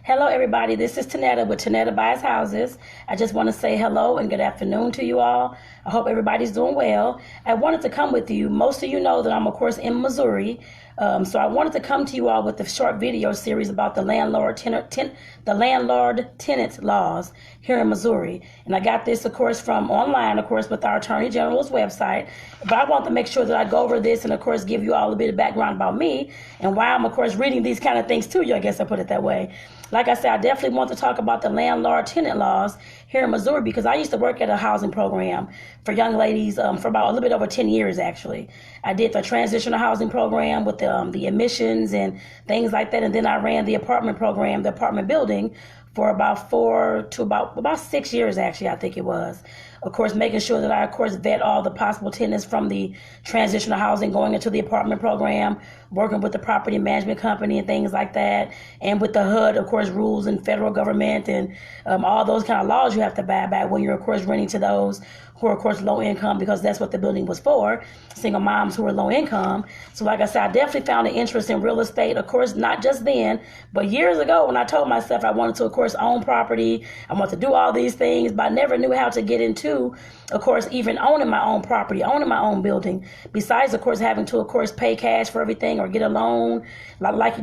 Hello, everybody. This is Tonetta with Tonetta Buys Houses. I just want to say hello and good afternoon to you all. I hope everybody's doing well. I wanted to come with you. Most of you know that I'm, of course, in Missouri. So I wanted to come to you all with a short video series about the landlord-tenant laws here in Missouri. And I got this, of course, from online, of course, with our Attorney General's website. But I want to make sure that I go over this and, of course, give you all a bit of background about me and why I'm, of course, reading these kind of things to you, I guess I put it that way. Like I said, I definitely want to talk about the landlord-tenant laws here in Missouri because I used to work at a housing program for young ladies for about a little bit over 10 years, actually. I did the transitional housing program with the admissions and things like that, and then I ran the apartment program, the apartment building, for about 4 to about 6 years, actually, I think it was. Of course, making sure that I, of course, vet all the possible tenants from the transitional housing going into the apartment program, working with the property management company and things like that, and with the HUD, of course, rules and federal government and all those kind of laws you have to abide by when you're, of course, renting to those who are, of course, low income, because that's what the building was for, single moms who are low income. So like I said, I definitely found an interest in real estate, of course, not just then, but years ago when I told myself I wanted to, of course, own property, I wanted to do all these things, but I never knew how to get into, of course, even owning my own property, owning my own building, besides, of course, having to, of course, pay cash for everything or get a loan,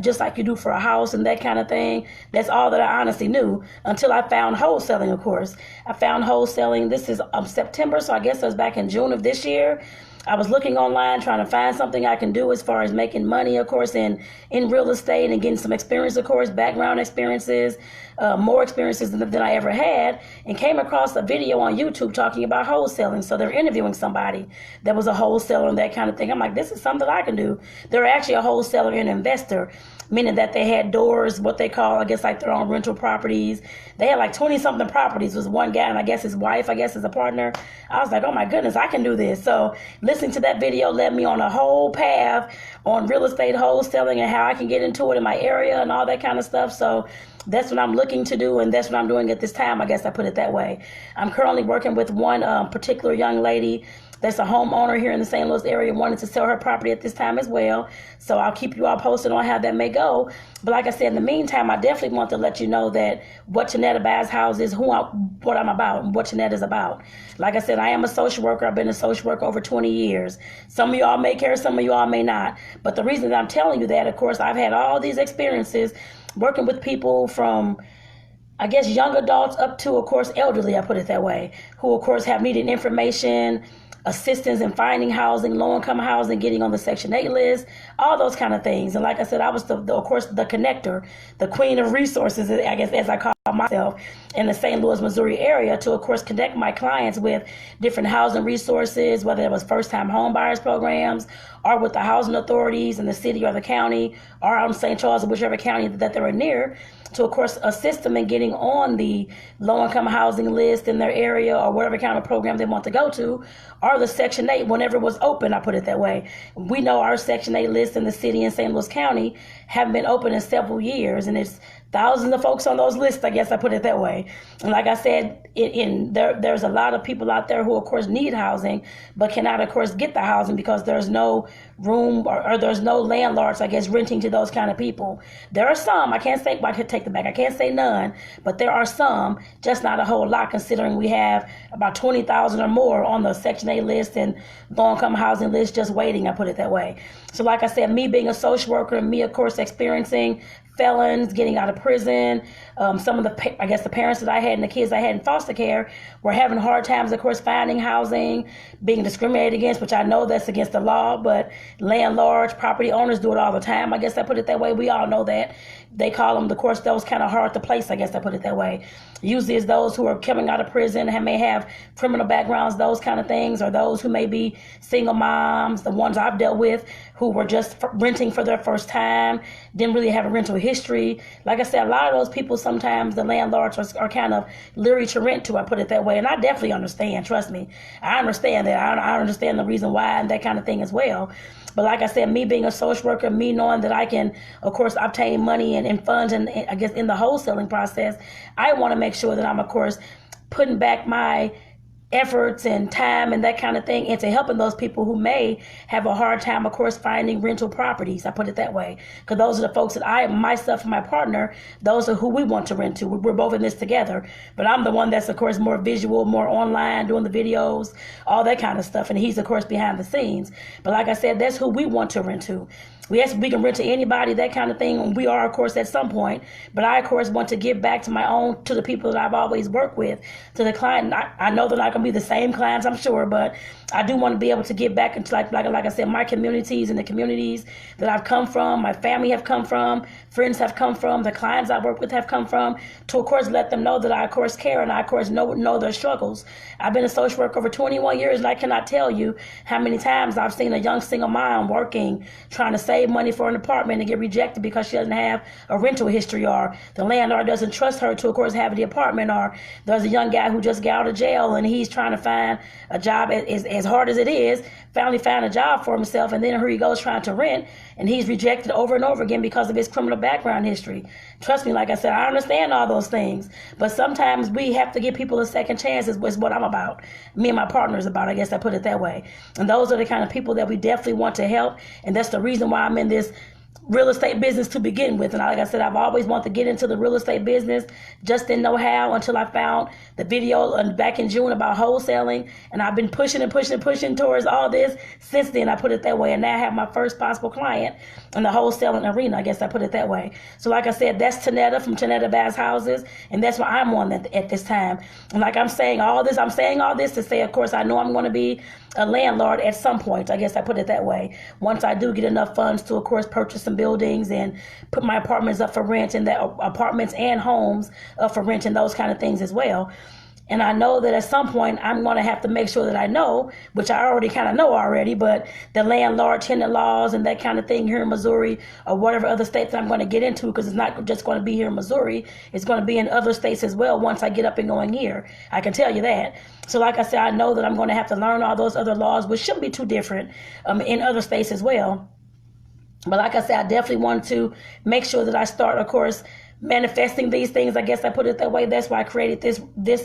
just like you do for a house and that kind of thing. That's all that I honestly knew until I found wholesaling, of course. I found wholesaling, this is September, so I guess it was back in June of this year. I was looking online trying to find something I can do as far as making money, of course, in real estate and getting some experience, of course, background experiences, more experiences than I ever had, and came across a video on YouTube talking about wholesaling. So they're interviewing somebody that was a wholesaler and that kind of thing. I'm like, this is something I can do. They're actually a wholesaler and investor, meaning that they had doors, what they call, I guess, like their own rental properties. They had like 20-something properties. Was one guy, and I guess his wife, I guess, is a partner. I was like, oh my goodness, I can do this. So listening to that video led me on a whole path on real estate wholesaling and how I can get into it in my area and all that kind of stuff. So that's what I'm looking to do, and that's what I'm doing at this time, I guess I put it that way. I'm currently working with one particular young lady that's a homeowner here in the St. Louis area, wanted to sell her property at this time as well. So I'll keep you all posted on how that may go. But like I said, in the meantime, I definitely want to let you know that what Tonetta Buys Houses, what I'm about, and what Tonetta is about. Like I said, I am a social worker. I've been a social worker over 20 years. Some of y'all may care, some of y'all may not. But the reason that I'm telling you that, of course, I've had all these experiences working with people from, I guess, young adults up to, of course, elderly, I put it that way, who, of course, have needed information, assistance in finding housing, low-income housing, getting on the Section 8 list, all those kind of things. And like I said, I was, of course, the connector, the queen of resources, I guess, as I call myself, in the St. Louis, Missouri area to, of course, connect my clients with different housing resources, whether it was first-time home buyers programs or with the housing authorities in the city or the county or out in St. Charles or whichever county that they were near, to, of course, assist them in getting on the low-income housing list in their area or whatever kind of program they want to go to, or the Section 8 whenever it was open, I put it that way. We know our Section 8 list in the city in St. Louis County haven't been open in several years, and it's thousands of folks on those lists, I guess I put it that way. And like I said, there's a lot of people out there who, of course, need housing, but cannot, of course, get the housing because there's no room or there's no landlords, I guess, renting to those kind of people. There are some, I can't say, I could take the back, I can't say none, but there are some, just not a whole lot, considering we have about 20,000 or more on the Section 8 list and low-income housing list just waiting, I put it that way. So like I said, me being a social worker and me, of course, experiencing felons getting out of prison, some of the parents that I had and the kids I had in foster care were having hard times, of course, finding housing, being discriminated against, which I know that's against the law, but landlords, property owners do it all the time. I guess I put it that way. We all know that. They call them, of course, those kind of hard to place, I guess I put it that way. Usually it's those who are coming out of prison and may have criminal backgrounds, those kind of things, or those who may be single moms, the ones I've dealt with who were just renting for their first time, didn't really have a rental history. Like I said, a lot of those people, sometimes the landlords are kind of leery to rent to, I put it that way. And I definitely understand, trust me. I understand that. I understand the reason why and that kind of thing as well. But like I said, me being a social worker, me knowing that I can, of course, obtain money and funds and I guess in the wholesaling process, I want to make sure that I'm, of course, putting back my efforts and time and that kind of thing into helping those people who may have a hard time, of course, finding rental properties. I put it that way, because those are the folks that myself and my partner, those are who we want to rent to. We're both in this together, but I'm the one that's, of course, more visual, more online, doing the videos, all that kind of stuff, and he's, of course, behind the scenes. But like I said, that's who we want to rent to. Yes, we can rent to anybody, that kind of thing. We are, of course, at some point. But I, of course, want to give back to the people that I've always worked with, to the client. I know they're not going to be the same clients, I'm sure, but I do want to be able to give back into, like I said, my communities and the communities that I've come from, my family have come from, friends have come from, the clients I work with have come from, to, of course, let them know that I, of course, care and I, of course, know their struggles. I've been a social worker over 21 years, and I cannot tell you how many times I've seen a young single mom working, trying to save money for an apartment and get rejected because she doesn't have a rental history, or the landlord doesn't trust her to, of course, have the apartment, or there's a young guy who just got out of jail and he's trying to find a job as hard as it is, finally found a job for himself, and then here he goes trying to rent, and he's rejected over and over again because of his criminal background history. Trust me, like I said, I understand all those things, but sometimes we have to give people a second chance is what I'm about. Me and my partner's about, I guess I put it that way. And those are the kind of people that we definitely want to help, and that's the reason why I'm in this real estate business to begin with. And like I said, I've always wanted to get into the real estate business, just didn't know how until I found the video back in June about wholesaling, and I've been pushing towards all this since then, I put it that way, and now I have my first possible client in the wholesaling arena, I guess I put it that way. So like I said, that's Tonetta from Tonetta Bass Houses, and that's why I'm on at this time. And like I'm saying all this to say, of course, I know I'm going to be a landlord at some point, I guess I put it that way, once I do get enough funds to, of course, purchase some buildings and put my apartments up for rent, and that apartments and homes up for rent and those kind of things as well. And I know that at some point I'm going to have to make sure that I know, which I already kind of know already, but the landlord-tenant laws and that kind of thing here in Missouri, or whatever other states I'm going to get into, because it's not just going to be here in Missouri, it's going to be in other states as well once I get up and going here. I can tell you that. So like I said, I know that I'm going to have to learn all those other laws, which shouldn't be too different in other states as well. But like I said, I definitely want to make sure that I start, of course, manifesting these things, I guess I put it that way. That's why I created this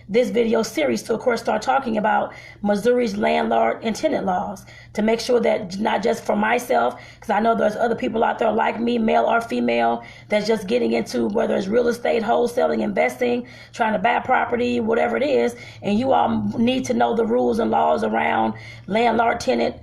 video series to, of course, start talking about Missouri's landlord and tenant laws, to make sure that not just for myself, because I know there's other people out there like me, male or female, that's just getting into whether it's real estate, wholesaling, investing, trying to buy property, whatever it is, and you all need to know the rules and laws around landlord-tenant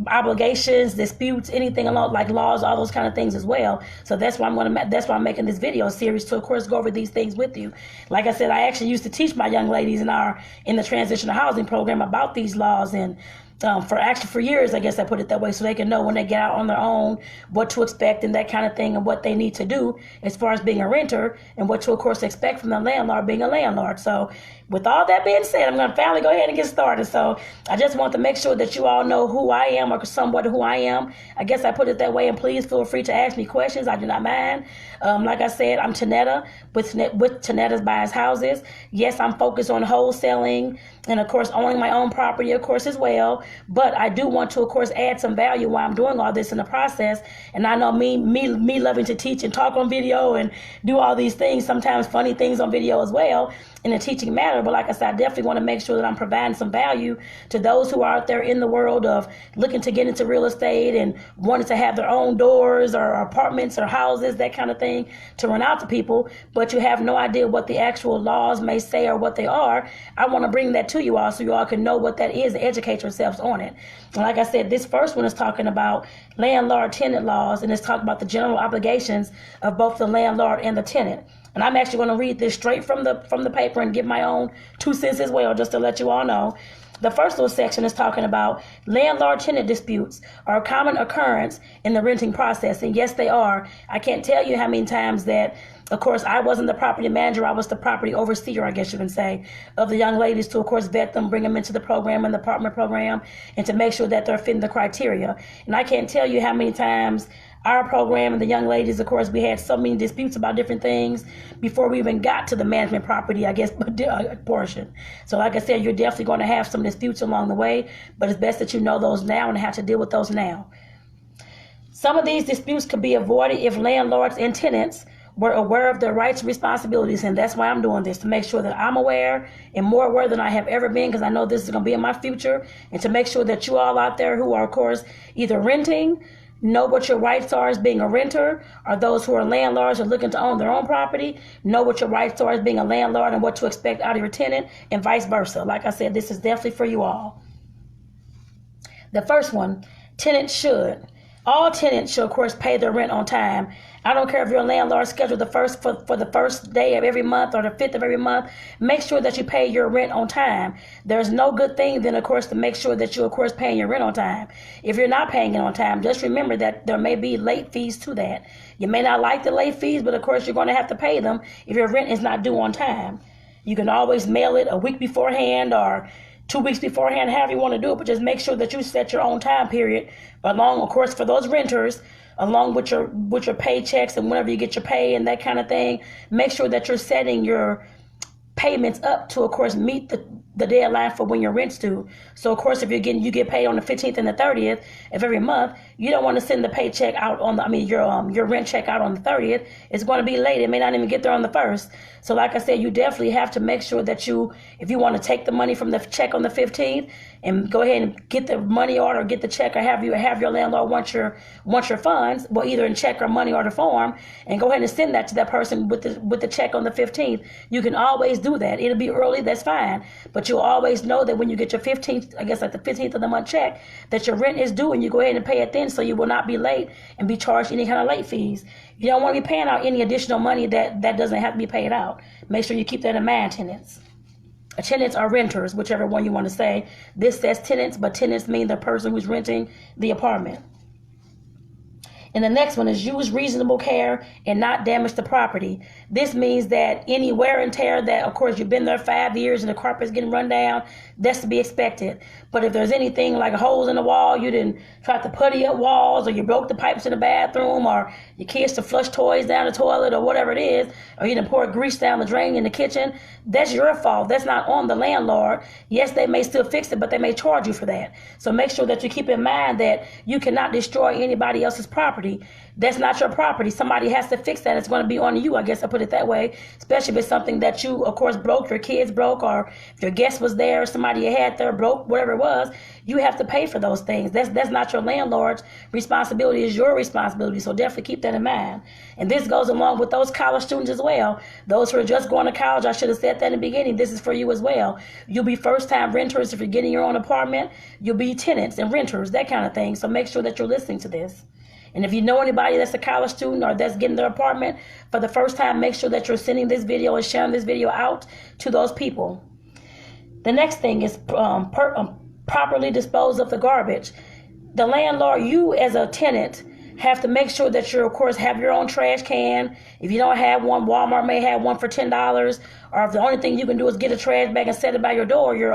obligations, disputes, anything along like laws, all those kind of things as well. So that's why I'm making this video series to, of course, go over these things with you. Like I said, I actually used to teach my young ladies in the transitional housing program about these laws, and for years, I guess I put it that way, so they can know when they get out on their own what to expect and that kind of thing, and what they need to do as far as being a renter, and what to, of course, expect from the landlord being a landlord. So with all that being said, I'm going to finally go ahead and get started. So I just want to make sure that you all know who I am, or somewhat who I am. I guess I put it that way, and please feel free to ask me questions. I do not mind. Like I said, I'm Tonetta with Tonetta's Bass Houses. Yes, I'm focused on wholesaling and, of course, owning my own property, of course, as well. But I do want to, of course, add some value while I'm doing all this in the process. And I know me loving to teach and talk on video and do all these things, sometimes funny things on video as well, in a teaching matter. But like I said, I definitely want to make sure that I'm providing some value to those who are out there in the world of looking to get into real estate and wanting to have their own doors or apartments or houses, that kind of thing, to rent out to people, but you have no idea what the actual laws may say or what they are. I want to bring that to you all so you all can know what that is and educate yourselves on it. And like I said, this first one is talking about landlord-tenant laws, and it's talking about the general obligations of both the landlord and the tenant. And I'm actually going to read this straight from the paper and give my own 2 cents as well, just to let you all know. The first little section is talking about landlord-tenant disputes are a common occurrence in the renting process. And yes, they are. I can't tell you how many times that, of course, I wasn't the property manager. I was the property overseer, I guess you can say, of the young ladies to, of course, vet them, bring them into the program and the apartment program, and to make sure that they're fitting the criteria. And I can't tell you how many times our program and the young ladies, of course, we had so many disputes about different things before we even got to the management property, I guess, portion. So like I said, you're definitely going to have some disputes along the way, but it's best that you know those now and have to deal with those now. Some of these disputes could be avoided if landlords and tenants we're aware of their rights and responsibilities, and that's why I'm doing this, to make sure that I'm aware and more aware than I have ever been, because I know this is going to be in my future, and to make sure that you all out there who are, of course, either renting, know what your rights are as being a renter, or those who are landlords or looking to own their own property, know what your rights are as being a landlord and what to expect out of your tenant, and vice versa. Like I said, this is definitely for you all. The first one, tenants should. All tenants should, of course, pay their rent on time. I don't care if you're a landlord scheduled for the first day of every month or the 5th of every month. Make sure that you pay your rent on time. There's no good thing then, of course, to make sure that you're, of course, paying your rent on time. If you're not paying it on time, just remember that there may be late fees to that. You may not like the late fees, but of course you're going to have to pay them if your rent is not due on time. You can always mail it a week beforehand or 2 weeks beforehand, however you want to do it, but just make sure that you set your own time period along, of course, for those renters, along with your paychecks and whenever you get your pay and that kind of thing. Make sure that you're setting your payments up to, of course, meet the deadline for when your rent's due. So, of course, if you get paid on the 15th and the 30th of every month, you don't want to send the paycheck out on your rent check out on the 30th. It's going to be late. It may not even get there on the 1st. So, like I said, you definitely have to make sure that if you want to take the money from the check on the 15th and go ahead and get the money order, get the check, or have your landlord want your funds, well, either in check or money order form, and go ahead and send that to that person with the check on the 15th. You can always do that. It'll be early, that's fine, but you'll always know that when you get your 15th, I guess like the 15th of the month check, that your rent is due, and you go ahead and pay it then, so you will not be late and be charged any kind of late fees. You don't want to be paying out any additional money that doesn't have to be paid out. Make sure you keep that in mind, tenants. Tenants are renters, whichever one you want to say. This says tenants, but tenants mean the person who's renting the apartment. And the next one is use reasonable care and not damage the property. This means that any wear and tear that, of course, you've been there 5 years and the carpet's getting run down, that's to be expected. But if there's anything like holes in the wall, you didn't try to putty up walls, or you broke the pipes in the bathroom, or your kids to flush toys down the toilet, or whatever it is, or you didn't pour grease down the drain in the kitchen, that's your fault. That's not on the landlord. Yes, they may still fix it, but they may charge you for that. So make sure that you keep in mind that you cannot destroy anybody else's property. That's not your property. Somebody has to fix that. It's going to be on you, I guess I put it that way, especially if it's something that you, of course, broke, your kids broke, or if your guest was there, somebody you had there broke, whatever it was, you have to pay for those things. That's not your landlord's responsibility. It's your responsibility. So definitely keep that in mind. And this goes along with those college students as well. Those who are just going to college, I should have said that in the beginning. This is for you as well. You'll be first-time renters if you're getting your own apartment. You'll be tenants and renters, that kind of thing. So make sure that you're listening to this. And if you know anybody that's a college student or that's getting their apartment for the first time, make sure that you're sending this video and sharing this video out to those people. The next thing is properly dispose of the garbage. The landlord, you as a tenant, have to make sure that you, of course, have your own trash can. If you don't have one, Walmart may have one for $10. Or if the only thing you can do is get a trash bag and set it by your door, your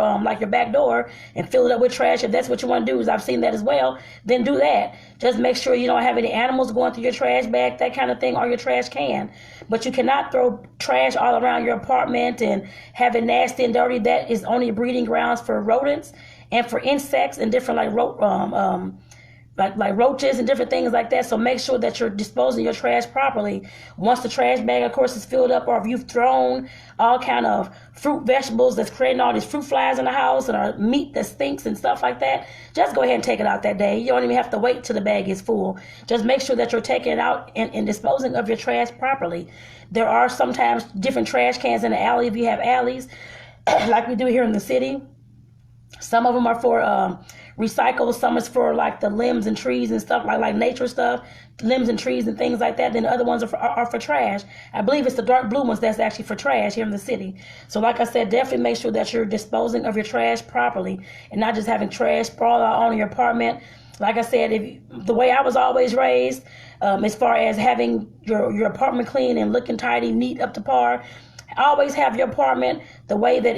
back door, and fill it up with trash, if that's what you want to do, is I've seen that as well, then do that. Just make sure you don't have any animals going through your trash bag, that kind of thing, or your trash can. But you cannot throw trash all around your apartment and have it nasty and dirty. That is only breeding grounds for rodents and for insects and different like roaches and different things like that. So make sure that you're disposing your trash properly. Once the trash bag, of course, is filled up, or if you've thrown all kind of fruit, vegetables that's creating all these fruit flies in the house, and our meat that stinks and stuff like that, just go ahead and take it out that day. You don't even have to wait till the bag is full. Just make sure that you're taking it out and disposing of your trash properly. There are sometimes different trash cans in the alley if you have alleys, like we do here in the city. Some of them are for recycle. Some is for like the limbs and trees and stuff, like nature stuff, limbs and trees and things like that. Then the other ones are for trash. I believe it's the dark blue ones that's actually for trash here in the city. So like I said, definitely make sure that you're disposing of your trash properly and not just having trash sprawl out on your apartment. Like I said, the way I was always raised, as far as having your apartment clean and looking tidy, neat, up to par, Always have your apartment the way that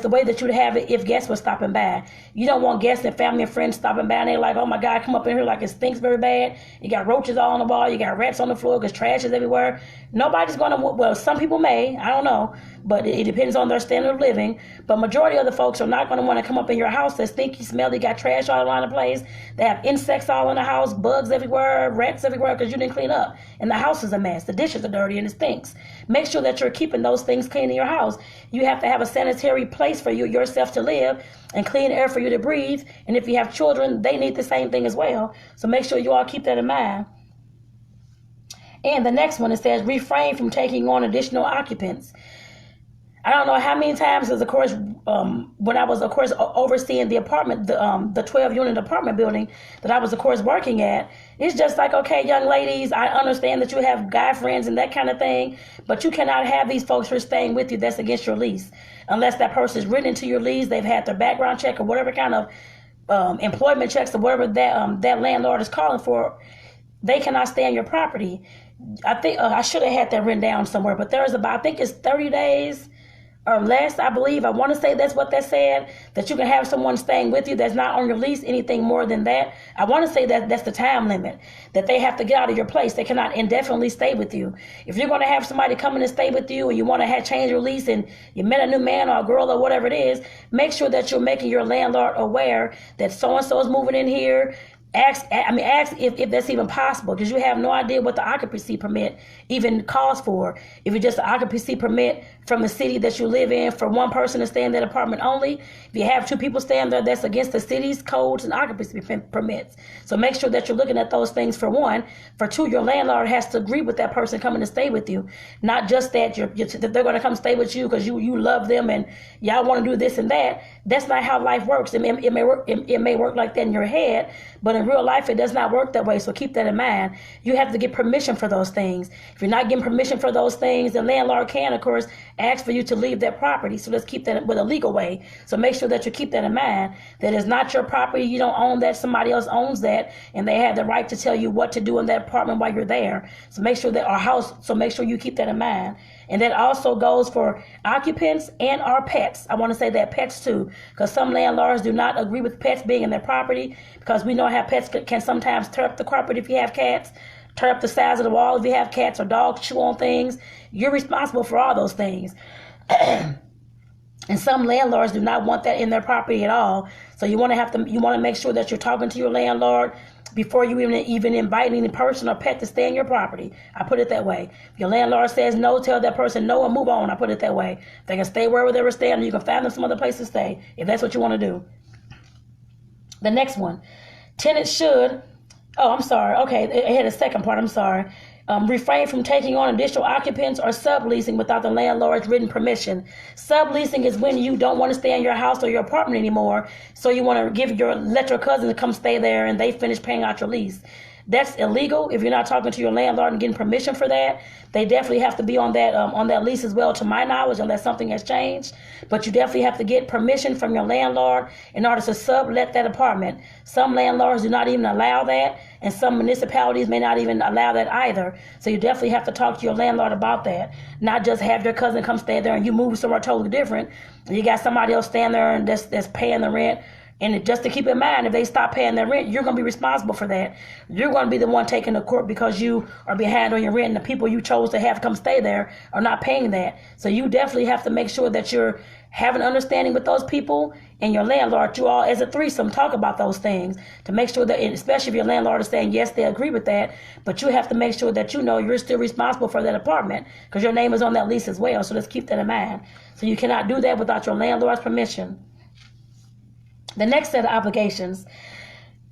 the way that you'd have it if guests were stopping by. You don't want guests and family and friends stopping by and they're like, oh my God, come up in here like it stinks very bad. You got roaches all on the wall. You got rats on the floor because trash is everywhere. Nobody's going to, well, some people may, I don't know, but it depends on their standard of living. But majority of the folks are not going to want to come up in your house that's stinky, smelly, got trash all around the place. They have insects all in the house, bugs everywhere, rats everywhere because you didn't clean up. And the house is a mess. The dishes are dirty and it stinks. Make sure that you're keeping those things clean in your house. You have to have a sanitary place for yourself to live and clean air for you to breathe. And if you have children, they need the same thing as well. So make sure you all keep that in mind. And the next one, it says, refrain from taking on additional occupants. I don't know how many times, because of course, when I was, of course, overseeing the apartment, the 12-unit apartment building that I was, of course, working at, it's just like, okay, young ladies, I understand that you have guy friends and that kind of thing, but you cannot have these folks who are staying with you that's against your lease. Unless that person is written into your lease, they've had their background check or whatever kind of employment checks or whatever that landlord is calling for, they cannot stay on your property. I think I should have had that written down somewhere, but there's about, I think it's 30 days or less, I believe. I want to say that's what that said, that you can have someone staying with you that's not on your lease. Anything more than that, I want to say that that's the time limit, that they have to get out of your place. They cannot indefinitely stay with you. If you're going to have somebody come in and stay with you and you want to change your lease and you met a new man or a girl or whatever it is, make sure that you're making your landlord aware that so-and-so is moving in here. Ask if that's even possible, because you have no idea what the occupancy permit even calls for. If it's just an occupancy permit from the city that you live in for one person to stay in that apartment only, if you have two people staying there, that's against the city's codes and occupancy permits. So make sure that you're looking at those things for one. For two, your landlord has to agree with that person coming to stay with you. Not just that that they're going to come stay with you because you love them and y'all want to do this and that. That's not how life works. It may work like that in your head, but in real life, it does not work that way. So keep that in mind. You have to get permission for those things. If you're not getting permission for those things, the landlord can, of course, ask for you to leave that property. So let's keep that with a legal way. So make sure that you keep that in mind, that it's not your property. You don't own that. Somebody else owns that, and they have the right to tell you what to do in that apartment while you're there. So make sure that our house, so make sure you keep that in mind. And that also goes for occupants and our pets. I want to say that pets too, because some landlords do not agree with pets being in their property, because we know how pets can sometimes tear up the carpet if you have cats, tear up the sides of the wall if you have cats, or dogs chew on things. You're responsible for all those things. And some landlords do not want that in their property at all. So you want to make sure that you're talking to your landlord before you even invite any person or pet to stay in your property. I put it that way. If your landlord says no, tell that person no and move on. I put it that way. They can stay wherever they were staying, or you can find them some other place to stay if that's what you want to do. The next one, tenants should, okay, it had a second part, I'm sorry. Refrain from taking on additional occupants or subleasing without the landlord's written permission. Subleasing is when you don't want to stay in your house or your apartment anymore, so you want to let your cousin to come stay there and they finish paying out your lease. That's illegal if you're not talking to your landlord and getting permission for that. They definitely have to be on that lease as well, to my knowledge, unless something has changed. But you definitely have to get permission from your landlord in order to sublet that apartment. Some landlords do not even allow that, and some municipalities may not even allow that either. So you definitely have to talk to your landlord about that. Not just have your cousin come stay there and you move somewhere totally different, and you got somebody else staying there and that's paying the rent. And just to keep in mind, if they stop paying their rent, you're going to be responsible for that. You're going to be the one taking the court because you are behind on your rent, and the people you chose to have come stay there are not paying that. So you definitely have to make sure that you're having understanding with those people and your landlord. You all, as a threesome, talk about those things to make sure that, especially if your landlord is saying yes, they agree with that, but you have to make sure that you know you're still responsible for that apartment because your name is on that lease as well. So let's keep that in mind. So you cannot do that without your landlord's permission. The next set of obligations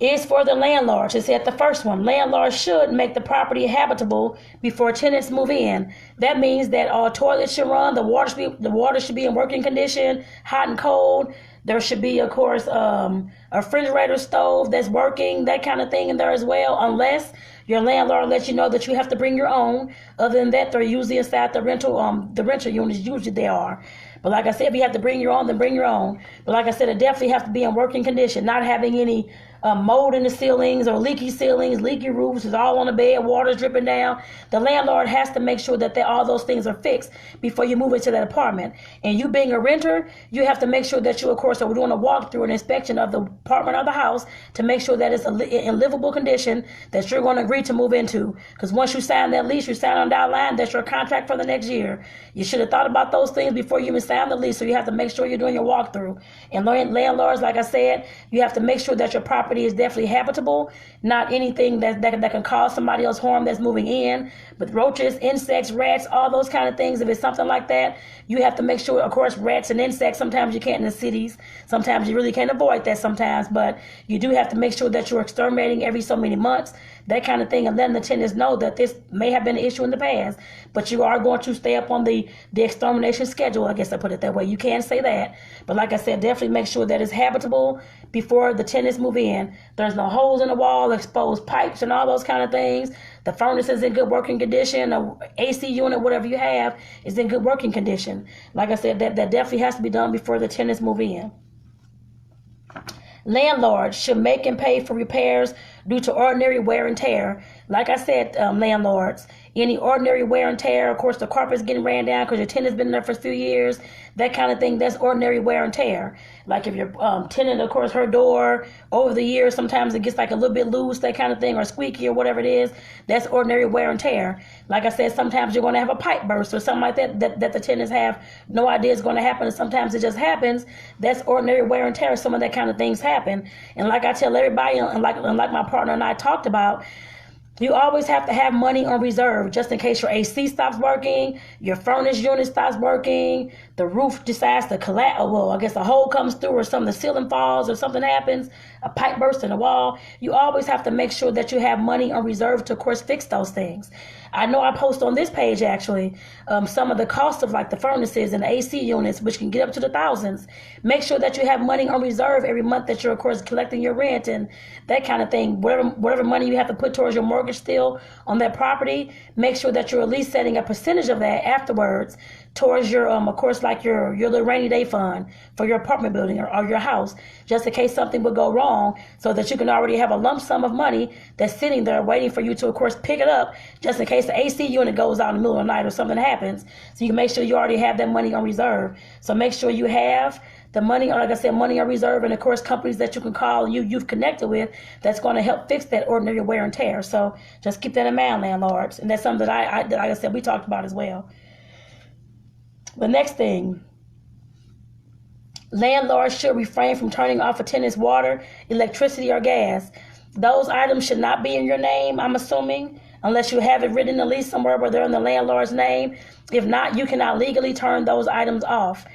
is for the landlord. It said the first one, landlords should make the property habitable before tenants move in. That means that all toilets should run, the water should be in working condition, hot and cold. There should be, of course, a refrigerator, stove that's working, that kind of thing in there as well, unless your landlord lets you know that you have to bring your own. Other than that, they're usually inside the rental units, usually they are. But like I said, if you have to bring your own, then bring your own. But like I said, it definitely has to be in working condition, not having any mold in the ceilings or leaky ceilings, leaky roofs, is all on the bed, water's dripping down. The landlord has to make sure that all those things are fixed before you move into that apartment. And you being a renter, you have to make sure that you, of course, are doing a walkthrough, an inspection of the apartment or the house to make sure that it's in livable condition that you're going to agree to move into. Because once you sign that lease, you sign on that line, that's your contract for the next year. You should have thought about those things before you even sign the lease, so you have to make sure you're doing your walkthrough. And landlords, like I said, you have to make sure that your property is definitely habitable, not anything that can cause somebody else harm that's moving in. But roaches, insects, rats, all those kind of things, if it's something like that, you have to make sure, of course, rats and insects, sometimes you can't in the cities. Sometimes you really can't avoid that sometimes, but you do have to make sure that you're exterminating every so many months, that kind of thing, and letting the tenants know that this may have been an issue in the past, but you are going to stay up on the extermination schedule, I guess I put it that way. You can say that, but like I said, definitely make sure that it's habitable before the tenants move in. There's no holes in the wall, exposed pipes and all those kind of things. The furnace is in good working condition. The AC unit, whatever you have, is in good working condition. Like I said, that definitely has to be done before the tenants move in. Landlords should make and pay for repairs due to ordinary wear and tear. Like I said, landlords, any ordinary wear and tear, of course, the carpet's getting ran down because your tenant's been there for a few years, that kind of thing, that's ordinary wear and tear. Like if your tenant, of course, her door over the years, sometimes it gets like a little bit loose, that kind of thing, or squeaky or whatever it is, that's ordinary wear and tear. Like I said, sometimes you're going to have a pipe burst or something like that the tenants have no idea is going to happen, and sometimes it just happens. That's ordinary wear and tear. Some of that kind of things happen. And like I tell everybody, and like my partner and I talked about, you always have to have money on reserve just in case your AC stops working, your furnace unit stops working, the roof decides to collapse, well, I guess a hole comes through or the ceiling falls or something happens, a pipe bursts in the wall. You always have to make sure that you have money on reserve to, of course, fix those things. I know I post on this page, actually, some of the costs of like the furnaces and the AC units, which can get up to the thousands. Make sure that you have money on reserve every month that you're, of course, collecting your rent and that kind of thing. Whatever money you have to put towards your mortgage still on that property, make sure that you're at least setting a percentage of that afterwards towards your, of course, like your little rainy day fund for your apartment building or your house, just in case something would go wrong, so that you can already have a lump sum of money that's sitting there waiting for you to, of course, pick it up, just in case the AC unit goes out in the middle of the night or something happens. So you can make sure you already have that money on reserve. So make sure you have the money, or like I said, money on reserve, and of course companies that you can call and you've connected with that's going to help fix that ordinary wear and tear. So just keep that in mind, landlords. And that's something that like I said, we talked about as well. The next thing, landlords should refrain from turning off a tenant's water, electricity, or gas. Those items should not be in your name, I'm assuming, unless you have it written in the lease somewhere where they're in the landlord's name. If not, you cannot legally turn those items off.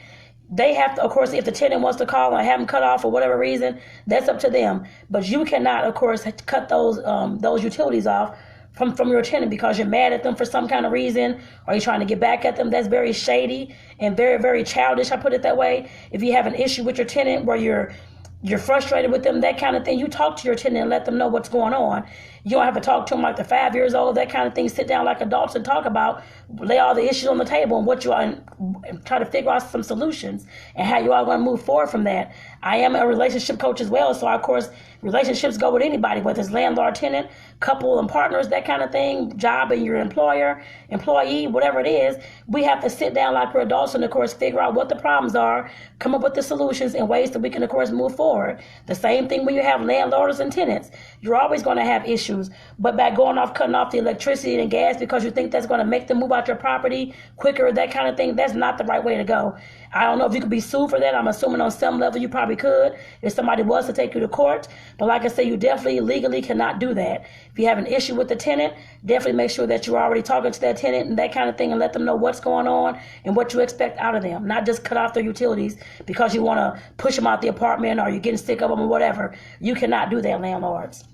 They have to, of course, if the tenant wants to call and have them cut off for whatever reason, that's up to them. But you cannot, of course, cut those utilities off from your tenant because you're mad at them for some kind of reason, or you're trying to get back at them. That's very shady and very, very childish, I put it that way. If you have an issue with your tenant where you're frustrated with them, that kind of thing, you talk to your tenant and let them know what's going on. You don't have to talk to them like they're 5 years old, that kind of thing. Sit down like adults and talk about, lay all the issues on the table and what you are, and try to figure out some solutions and how you are going to move forward from that. I am a relationship coach as well, so of course relationships go with anybody, whether it's landlord, tenant, couple and partners, that kind of thing, job and your employer, employee, whatever it is. We have to sit down like we're adults and, of course, figure out what the problems are, come up with the solutions and ways that we can, of course, move forward. The same thing when you have landlords and tenants. You're always going to have issues, but by cutting off the electricity and gas because you think that's going to make them move out your property quicker, that kind of thing, that's not the right way to go. I don't know if you could be sued for that. I'm assuming on some level you probably could if somebody was to take you to court. But like I say, you definitely legally cannot do that. If you have an issue with the tenant, definitely make sure that you're already talking to that tenant and that kind of thing and let them know what's going on and what you expect out of them. Not just cut off their utilities because you want to push them out the apartment or you're getting sick of them or whatever. You cannot do that, landlords.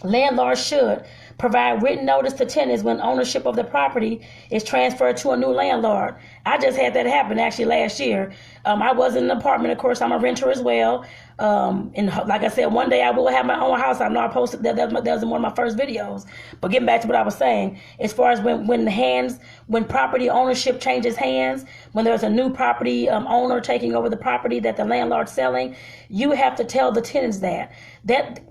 Landlords should provide written notice to tenants when ownership of the property is transferred to a new landlord. I just had that happen actually last year. I was in an apartment, of course. I'm a renter as well. And like I said, one day I will have my own house. I know I posted that. That was in one of my first videos. But getting back to what I was saying, as far as when property ownership changes hands, when there's a new property owner taking over the property that the landlord's selling, you have to tell the tenants that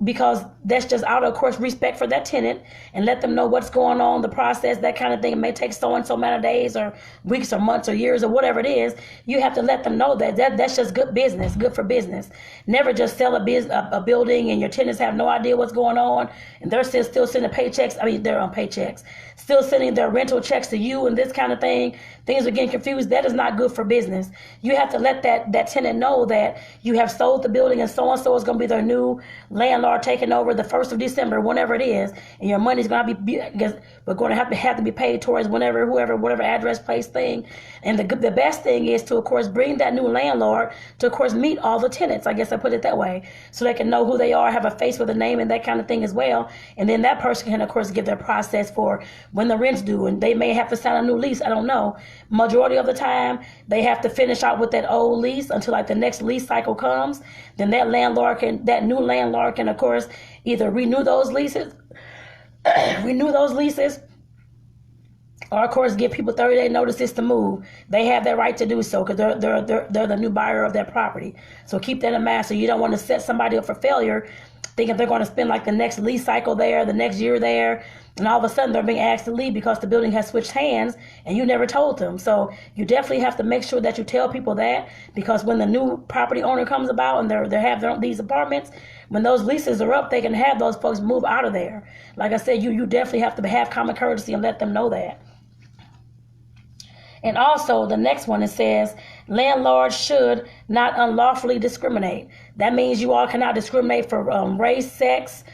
because that's just out of course respect for that tenant, and let them know what's going on, the process, that kind of thing. It may take so and so amount of days or weeks or months or years or whatever it is. You have to let them know that's just good business, good for business. Never just sell a building and your tenants have no idea what's going on, and they're still sending paychecks. I mean, they're on paychecks, still sending their rental checks to you and this kind of thing. Things are getting confused. That is not good for business. You have to let that tenant know that you have sold the building and so is going to be their new landlord taking over the 1st of December, whenever it is, and your money's going to be, we're going to have to be paid towards whatever address, place thing. And the best thing is to, of course, bring that new landlord to, of course, meet all the tenants. I guess I put it that way, so they can know who they are, have a face with a name and that kind of thing as well. And then that person can, of course, give their process for when the rent's due, and they may have to sign a new lease. I don't know. Majority of the time, they have to finish out with that old lease until like the next lease cycle comes. Then that new landlord can, of course, either renew those leases, or of course give people 30-day notices to move. They have that right to do so because they're the new buyer of that property. So keep that in mind. So you don't want to set somebody up for failure, thinking they're going to spend like the next lease cycle there, the next year there, and all of a sudden they're being asked to leave because the building has switched hands and you never told them. So you definitely have to make sure that you tell people that, because when the new property owner comes about and they have these apartments, when those leases are up, they can have those folks move out of there. Like I said, you definitely have to have common courtesy and let them know that. And also the next one, it says landlords should not unlawfully discriminate. That means you all cannot discriminate for race, sex,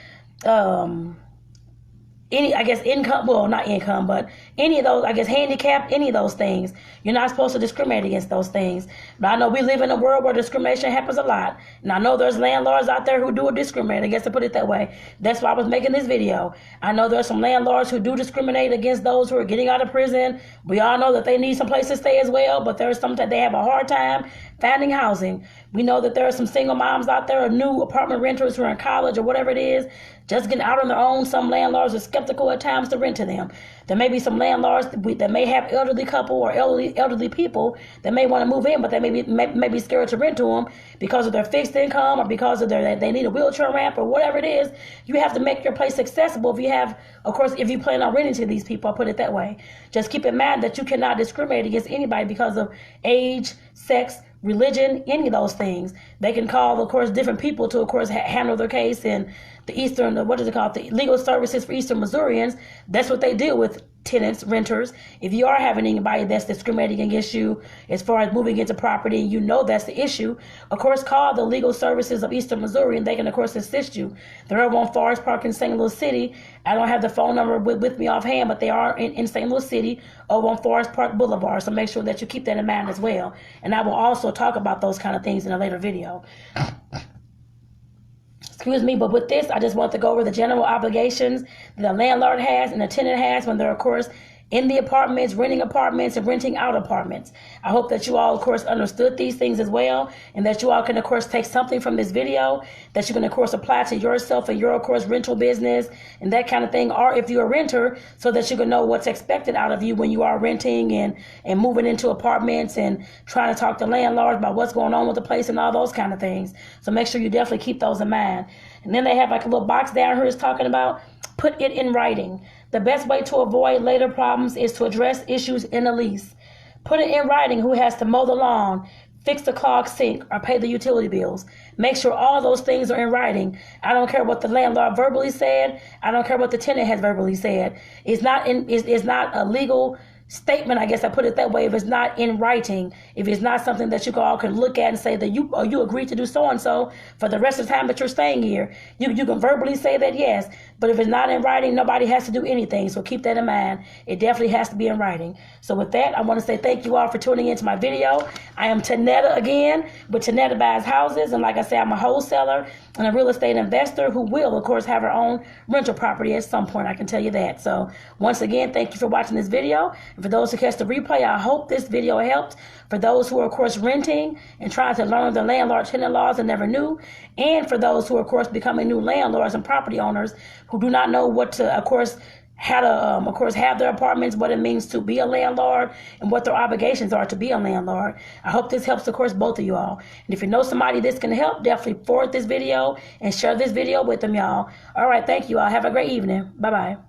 any, I guess, income, well, not income, but any of those, I guess, handicap, any of those things. You're not supposed to discriminate against those things. But I know we live in a world where discrimination happens a lot. And I know there's landlords out there who do discriminate, I guess to put it that way. That's why I was making this video. I know there's some landlords who do discriminate against those who are getting out of prison. We all know that they need some place to stay as well, but there's sometimes they have a hard time finding housing. We know that there are some single moms out there or new apartment renters who are in college or whatever it is, just getting out on their own. Some landlords are skeptical at times to rent to them. There may be some landlords that may have elderly couple or elderly people that may want to move in, but they may be scared to rent to them because of their fixed income or because of they need a wheelchair ramp or whatever it is. You have to make your place accessible. If you plan on renting to these people, I'll put it that way. Just keep in mind that you cannot discriminate against anybody because of age, sex, religion, any of those things. They can call, of course, different people to, of course, handle their case in the the legal services for Eastern Missourians. That's what they deal with tenants, renters. If you are having anybody that's discriminating against you as far as moving into property, you know that's the issue, of course, call the legal services of Eastern Missouri and they can, of course, assist you. They're over on Forest Park in St. Louis City. I don't have the phone number with me offhand, but they are in St. Louis City over on Forest Park Boulevard. So make sure that you keep that in mind as well. And I will also talk about those kind of things in a later video. Excuse me, but with this, I just want to go over the general obligations that a landlord has and a tenant has when they're, of course, in the apartments, renting apartments, and renting out apartments. I hope that you all, of course, understood these things as well, and that you all can, of course, take something from this video that you can, of course, apply to yourself and your, of course, rental business and that kind of thing, or if you're a renter, so that you can know what's expected out of you when you are renting and moving into apartments and trying to talk to landlords about what's going on with the place and all those kind of things. So make sure you definitely keep those in mind. And then they have like a little box down here is talking about put it in writing. The best way to avoid later problems is to address issues in a lease. Put it in writing who has to mow the lawn, fix the clogged sink, or pay the utility bills. Make sure all those things are in writing. I don't care what the landlord verbally said. I don't care what the tenant has verbally said. It's not a legal statement, I guess I put it that way, if it's not in writing, if it's not something that you all can look at and say that you agreed to do so and so for the rest of the time that you're staying here. You can verbally say that, yes, But if it's not in writing, nobody has to do anything. So keep that in mind. It definitely has to be in writing. So with that, I want to say thank you all for tuning into my video. I am Tonetta again, with Tonetta Buys Houses. And like I said, I'm a wholesaler and a real estate investor who will, of course, have her own rental property at some point. I can tell you that. So once again, thank you for watching this video. And for those who catch the replay, I hope this video helped. For those who are, of course, renting and trying to learn the landlord-tenant laws and never knew. And for those who are, of course, becoming new landlords and property owners who do not know what to, of course, how to, of course, have their apartments, what it means to be a landlord, and what their obligations are to be a landlord. I hope this helps, of course, both of you all. And if you know somebody this can help, definitely forward this video and share this video with them, y'all. All right, thank you all. Have a great evening. Bye-bye.